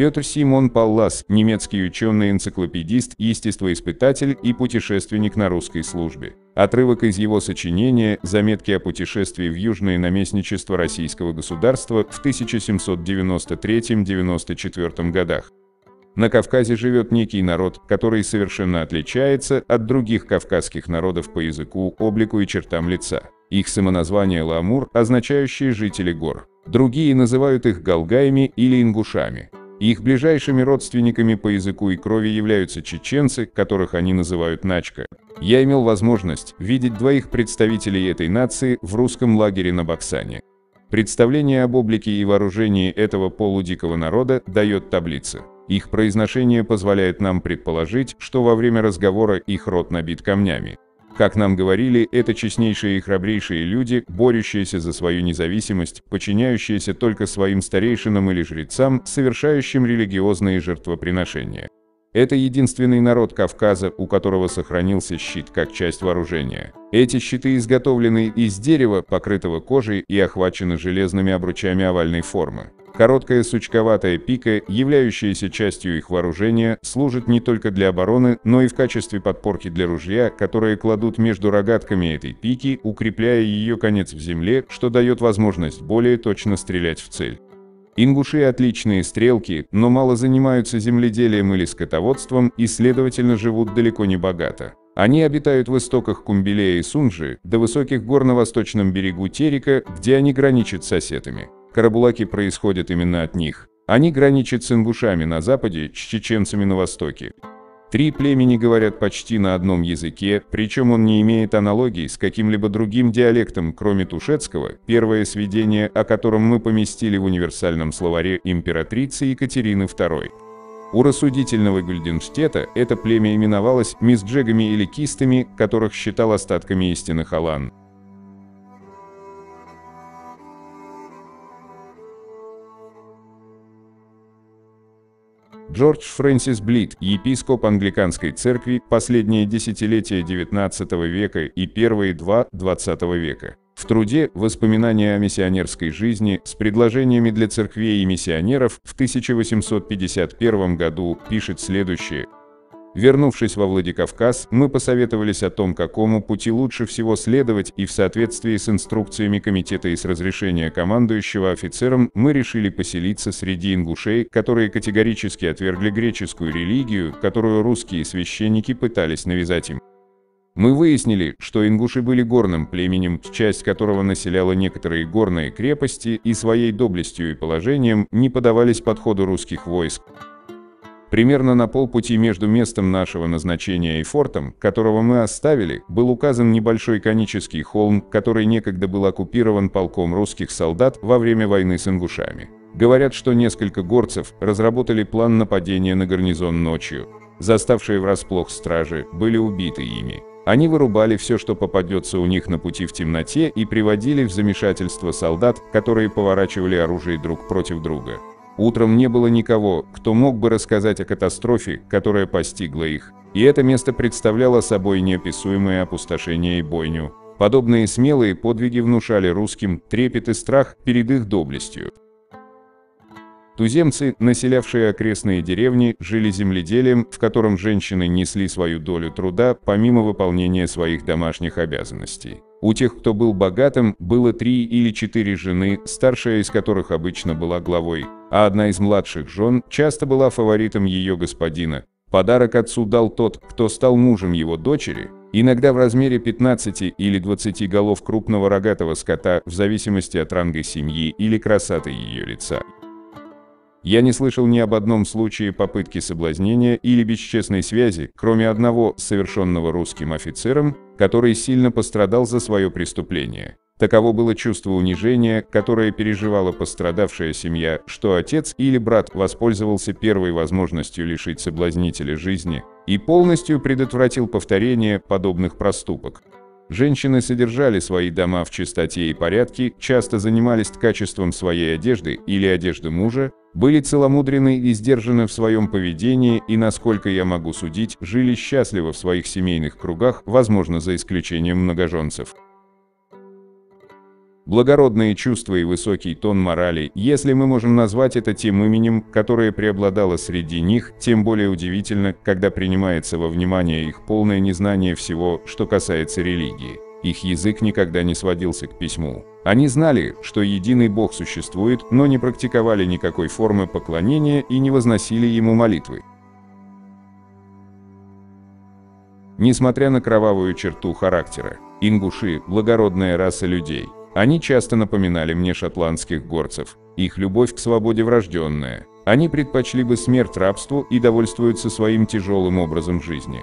Петр Симон Паллас, немецкий ученый-энциклопедист, естествоиспытатель и путешественник на русской службе. Отрывок из его сочинения «Заметки о путешествии в Южное наместничество Российского государства» в 1793-94 годах. На Кавказе живет некий народ, который совершенно отличается от других кавказских народов по языку, облику и чертам лица. Их самоназвание ламур, означающие «жители гор». Другие называют их галгаями или ингушами. Их ближайшими родственниками по языку и крови являются чеченцы, которых они называют начка. Я имел возможность видеть двоих представителей этой нации в русском лагере на Баксане. Представление об облике и вооружении этого полудикого народа дает таблица. Их произношение позволяет нам предположить, что во время разговора их рот набит камнями. Как нам говорили, это честнейшие и храбрейшие люди, борющиеся за свою независимость, подчиняющиеся только своим старейшинам или жрецам, совершающим религиозные жертвоприношения. Это единственный народ Кавказа, у которого сохранился щит как часть вооружения. Эти щиты изготовлены из дерева, покрытого кожей, и охвачены железными обручами овальной формы. Короткая сучковатая пика, являющаяся частью их вооружения, служит не только для обороны, но и в качестве подпорки для ружья, которые кладут между рогатками этой пики, укрепляя ее конец в земле, что дает возможность более точно стрелять в цель. Ингуши отличные стрелки, но мало занимаются земледелием или скотоводством и, следовательно, живут далеко не богато. Они обитают в истоках Кумбелея и Сунжи, до высоких гор на восточном берегу Терека, где они граничат с осетами. Карабулаки происходят именно от них. Они граничат с ингушами на западе, с чеченцами на востоке. Три племени говорят почти на одном языке, причем он не имеет аналогии с каким-либо другим диалектом, кроме тушетского, первое сведение о котором мы поместили в универсальном словаре императрицы Екатерины II. У рассудительного Гюльденштета это племя именовалось мисджегами или кистами, которых считал остатками истинных алан. Джордж Фрэнсис Блит, епископ англиканской церкви, последние десятилетия XIX века и первые два XX века. В труде «Воспоминания о миссионерской жизни» с предложениями для церквей и миссионеров в 1851 году пишет следующее. Вернувшись во Владикавказ, мы посоветовались о том, какому пути лучше всего следовать, и в соответствии с инструкциями комитета и с разрешения командующего офицером мы решили поселиться среди ингушей, которые категорически отвергли греческую религию, которую русские священники пытались навязать им. Мы выяснили, что ингуши были горным племенем, часть которого населяла некоторые горные крепости и своей доблестью и положением не поддавались подходу русских войск. Примерно на полпути между местом нашего назначения и фортом, которого мы оставили, был указан небольшой конический холм, который некогда был оккупирован полком русских солдат во время войны с ингушами. Говорят, что несколько горцев разработали план нападения на гарнизон ночью. Заставшие врасплох стражи были убиты ими. Они вырубали все, что попадется у них на пути в темноте, и приводили в замешательство солдат, которые поворачивали оружие друг против друга. Утром не было никого, кто мог бы рассказать о катастрофе, которая постигла их, и это место представляло собой неописуемое опустошение и бойню. Подобные смелые подвиги внушали русским трепет и страх перед их доблестью. Туземцы, населявшие окрестные деревни, жили земледелием, в котором женщины несли свою долю труда помимо выполнения своих домашних обязанностей. У тех, кто был богатым, было 3 или 4 жены, старшая из которых обычно была главой, а одна из младших жен часто была фаворитом ее господина. Подарок отцу дал тот, кто стал мужем его дочери, иногда в размере 15 или 20 голов крупного рогатого скота, в зависимости от ранга семьи или красоты ее лица. Я не слышал ни об одном случае попытки соблазнения или бесчестной связи, кроме одного, совершенного русским офицером, который сильно пострадал за свое преступление. Таково было чувство унижения, которое переживала пострадавшая семья, что отец или брат воспользовался первой возможностью лишить соблазнителя жизни и полностью предотвратил повторение подобных проступок. Женщины содержали свои дома в чистоте и порядке, часто занимались ткачеством своей одежды или одежды мужа, были целомудрены и сдержаны в своем поведении и, насколько я могу судить, жили счастливо в своих семейных кругах, возможно, за исключением многоженцев. Благородные чувства и высокий тон морали, если мы можем назвать это тем именем, которое преобладало среди них, тем более удивительно, когда принимается во внимание их полное незнание всего, что касается религии. Их язык никогда не сводился к письму. Они знали, что единый Бог существует, но не практиковали никакой формы поклонения и не возносили Ему молитвы. Несмотря на кровавую черту характера, ингуши – благородная раса людей. Они часто напоминали мне шотландских горцев. Их любовь к свободе врожденная. Они предпочли бы смерть рабству и довольствуются своим тяжелым образом жизни.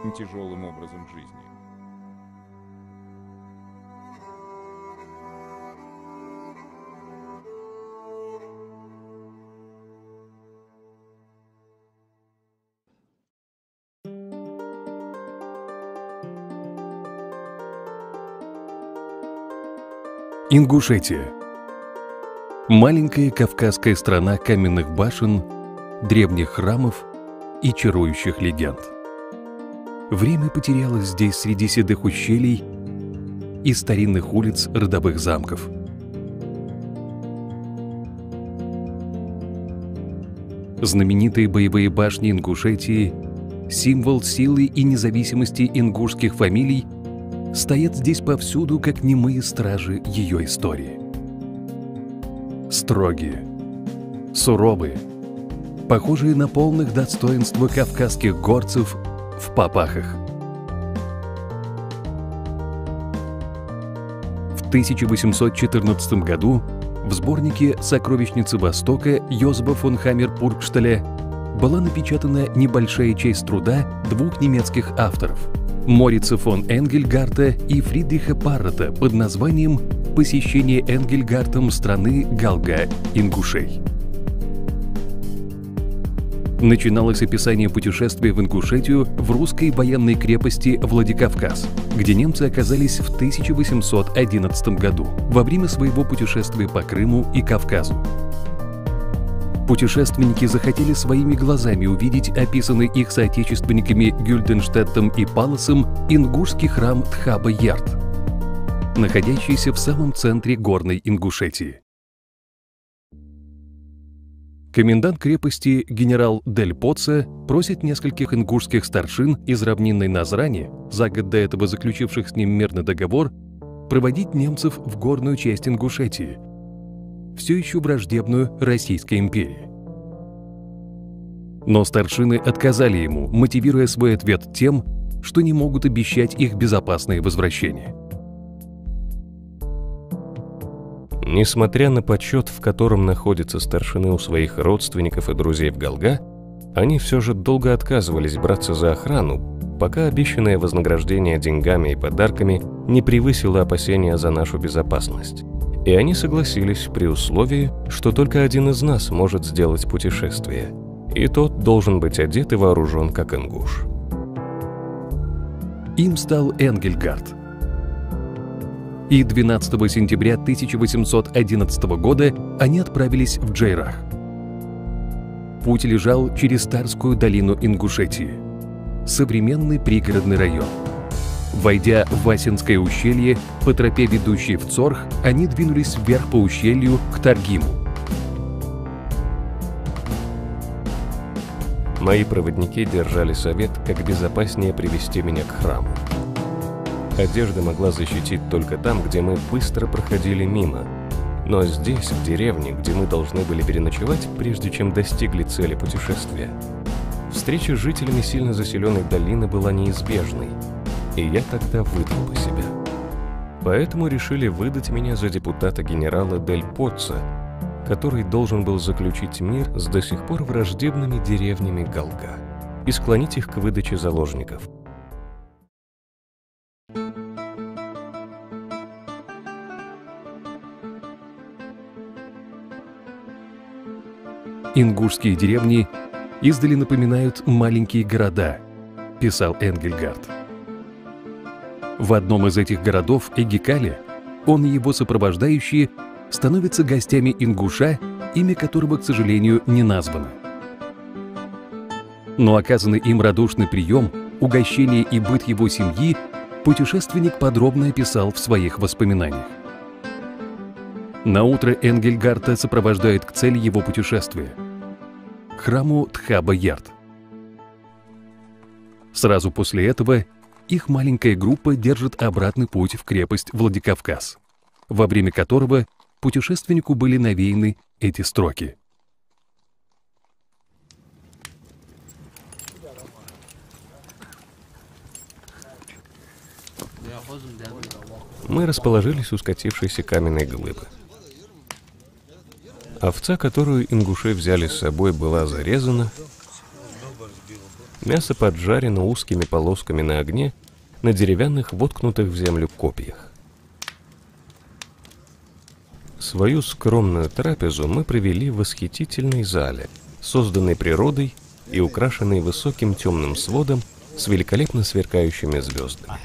Ингушетия. Маленькая кавказская страна каменных башен, древних храмов и чарующих легенд. Время потерялось здесь среди седых ущелий и старинных улиц родовых замков. Знаменитые боевые башни Ингушетии, символ силы и независимости ингушских фамилий, стоят здесь повсюду, как немые стражи ее истории. Строгие, суровые, похожие на полных достоинства кавказских горцев в папахах. В 1814 году в сборнике «Сокровищницы Востока» Йозефа фон Хаммер-Пургшталя была напечатана небольшая часть труда двух немецких авторов – Морица фон Энгельгарта и Фридриха Паррота под названием «Посещение Энгельгартом страны Галга-Ингушей». Начиналось описание путешествия в Ингушетию в русской военной крепости Владикавказ, где немцы оказались в 1811 году во время своего путешествия по Крыму и Кавказу. Путешественники захотели своими глазами увидеть описанный их соотечественниками Гюльденштеттом и Палласом ингушский храм Тхаба-Ярд, находящийся в самом центре горной Ингушетии. Комендант крепости генерал Дель Поце просит нескольких ингушских старшин из равнинной Назрани, за год до этого заключивших с ним мирный договор, проводить немцев в горную часть Ингушетии, все еще враждебную Российской империи. Но старшины отказали ему, мотивируя свой ответ тем, что не могут обещать их безопасное возвращение. Несмотря на почет, в котором находятся старшины у своих родственников и друзей в Галга, они все же долго отказывались браться за охрану, пока обещанное вознаграждение деньгами и подарками не превысило опасения за нашу безопасность. И они согласились при условии, что только один из нас может сделать путешествие, и тот должен быть одет и вооружен как ингуш. Им стал Энгельгард. И 12 сентября 1811 года они отправились в Джейрах. Путь лежал через Тарскую долину Ингушетии, современный пригородный район. Войдя в Васинское ущелье, по тропе, ведущей в Цорх, они двинулись вверх по ущелью к Таргиму. Мои проводники держали совет, как безопаснее привести меня к храму. Одежда могла защитить только там, где мы быстро проходили мимо. Но здесь, в деревне, где мы должны были переночевать, прежде чем достигли цели путешествия, встреча с жителями сильно заселенной долины была неизбежной, и я тогда выдал бы себя. Поэтому решили выдать меня за депутата генерала Дель Поце, который должен был заключить мир с до сих пор враждебными деревнями Галга и склонить их к выдаче заложников. «Ингушские деревни издали напоминают маленькие города», – писал Энгельгард. В одном из этих городов, Эгикале, он и его сопровождающие становятся гостями ингуша, имя которого, к сожалению, не названо. Но оказанный им радушный прием, угощение и быт его семьи путешественник подробно описал в своих воспоминаниях. Наутро Энгельгарта сопровождает к цели его путешествия – храму Тхаба-Ярд. Сразу после этого их маленькая группа держит обратный путь в крепость Владикавказ, во время которого путешественнику были навеяны эти строки. Мы расположились у скатившейся каменной глыбы. Овца, которую ингуши взяли с собой, была зарезана. Мясо поджарено узкими полосками на огне на деревянных, воткнутых в землю копьях. Свою скромную трапезу мы провели в восхитительной зале, созданной природой и украшенной высоким темным сводом с великолепно сверкающими звездами.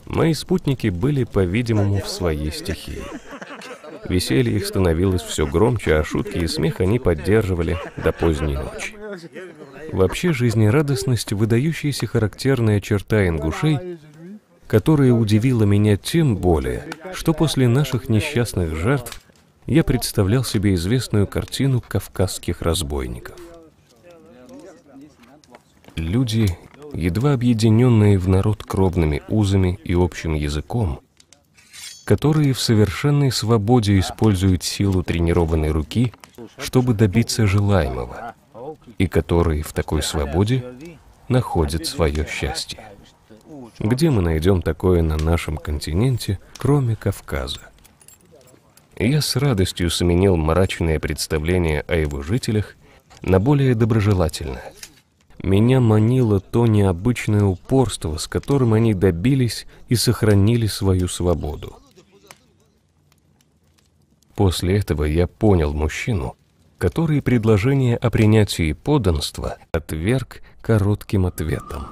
Мои спутники были, по-видимому, в своей стихии. Веселье их становилось все громче, а шутки и смех они поддерживали до поздней ночи. Вообще, жизнерадостность — выдающаяся характерная черта ингушей, которая удивила меня тем более, что после наших несчастных жертв я представлял себе известную картину кавказских разбойников. Люди, едва объединенные в народ кровными узами и общим языком, которые в совершенной свободе используют силу тренированной руки, чтобы добиться желаемого, и которые в такой свободе находят свое счастье. Где мы найдем такое на нашем континенте, кроме Кавказа? Я с радостью сменил мрачное представление о его жителях на более доброжелательное. Меня манило то необычное упорство, с которым они добились и сохранили свою свободу. После этого я понял мужчину, который предложение о принятии подданства отверг коротким ответом.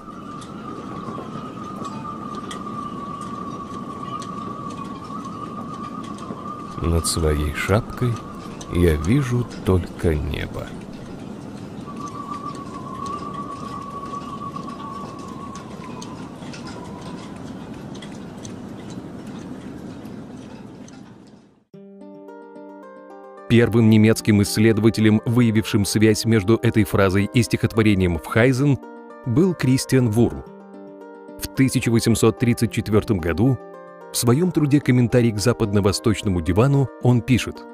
Над своей шапкой я вижу только небо. Первым немецким исследователем, выявившим связь между этой фразой и стихотворением «Вхайзен», был Кристиан Вурм. В 1834 году в своем труде «Комментарий к западно-восточному дивану» он пишет: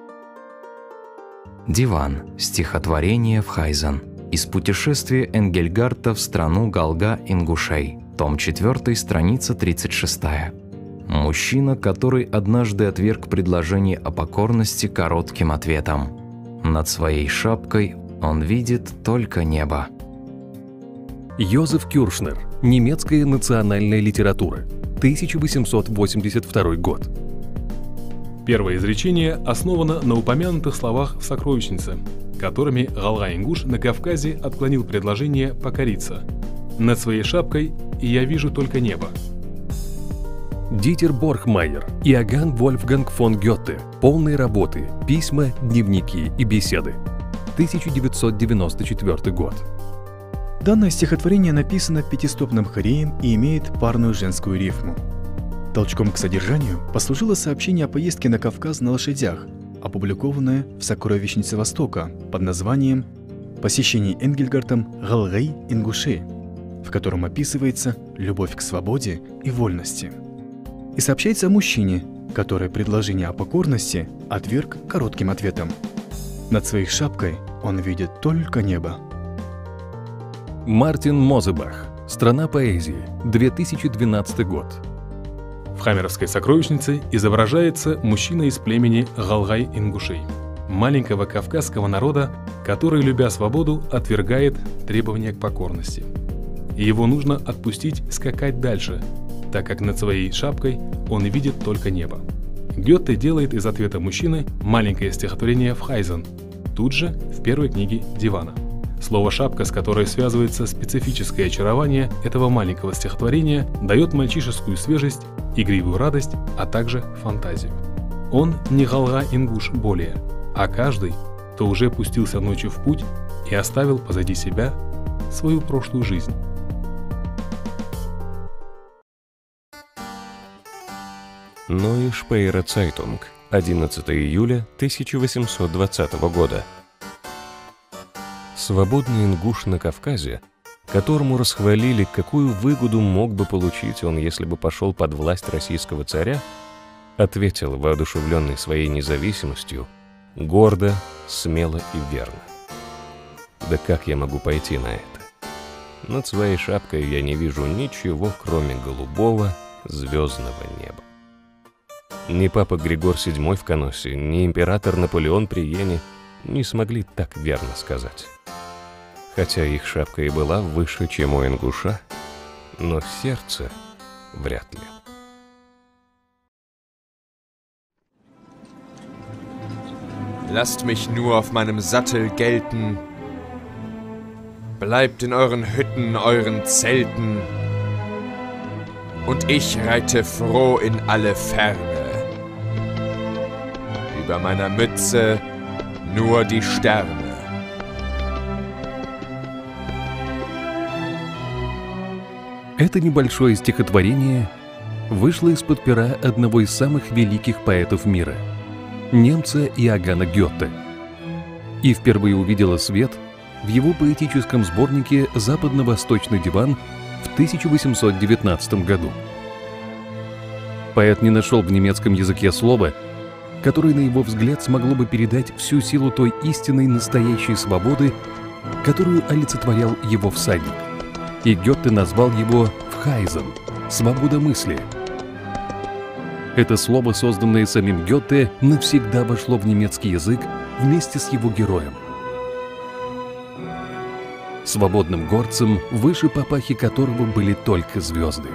«Диван. Стихотворение Вхайзен. Из путешествия Энгельгарта в страну Галга-Ингушей. Том 4, страница 36. Мужчина, который однажды отверг предложение о покорности коротким ответом. Над своей шапкой он видит только небо». Йозеф Кюршнер. Немецкая национальная литература. 1882 год. Первое изречение основано на упомянутых словах в «Сокровищнице», которыми Галга-Ингуш на Кавказе отклонил предложение покориться. «Над своей шапкой я вижу только небо». Дитер Борхмайер. Иоганн Вольфганг фон Гёте. Полные работы. Письма, дневники и беседы. 1994 год. Данное стихотворение написано пятистопным хореем и имеет парную женскую рифму. Толчком к содержанию послужило сообщение о поездке на Кавказ на лошадях, опубликованное в «Сокровищнице Востока» под названием «Посещение Энгельгартом Галгай-Ингуши», в котором описывается любовь к свободе и вольности. И сообщается о мужчине, который предложение о покорности отверг коротким ответом. Над своей шапкой он видит только небо. Мартин Мозебах. Страна поэзии. 2012 год. В Хамеровской сокровищнице изображается мужчина из племени Галгай-Ингушей, маленького кавказского народа, который, любя свободу, отвергает требования к покорности. И его нужно отпустить скакать дальше, так как над своей шапкой он видит только небо. Гёте делает из ответа мужчины маленькое стихотворение «Вхайзен», тут же в первой книге «Дивана». Слово «шапка», с которой связывается специфическое очарование этого маленького стихотворения, дает мальчишескую свежесть, игривую радость, а также фантазию. Он не галга-ингуш более, а каждый, кто уже пустился ночью в путь и оставил позади себя свою прошлую жизнь. Neue Speyerer Zeitung, 11 июля 1820 года. Свободный ингуш на Кавказе, которому расхвалили, какую выгоду мог бы получить он, если бы пошел под власть российского царя, ответил, воодушевленный своей независимостью, гордо, смело и верно. Да как я могу пойти на это? Над своей шапкой я не вижу ничего, кроме голубого звездного неба. Ни папа Григор VII в Каносе, ни император Наполеон при Йене не смогли так верно сказать. Хотя их шапка и была выше, чем у ингуша, но сердце вряд ли. Lasst mich nur auf meinem Sattel gelten. Bleibt in euren Hütten, euren Zelten. Und ich reite froh in alle Ferne. Über meiner Mütze nur die Sterne. Это небольшое стихотворение вышло из-под пера одного из самых великих поэтов мира – немца Иоганна Гёте, и впервые увидело свет в его поэтическом сборнике «Западно-восточный диван» в 1819 году. Поэт не нашел в немецком языке слова, которое, на его взгляд, смогло бы передать всю силу той истинной настоящей свободы, которую олицетворял его всадник. И Гёте назвал его «Фхайзен» — «свобода мысли». Это слово, созданное самим Гёте, навсегда вошло в немецкий язык вместе с его героем. Свободным горцем, выше папахи которого были только звезды.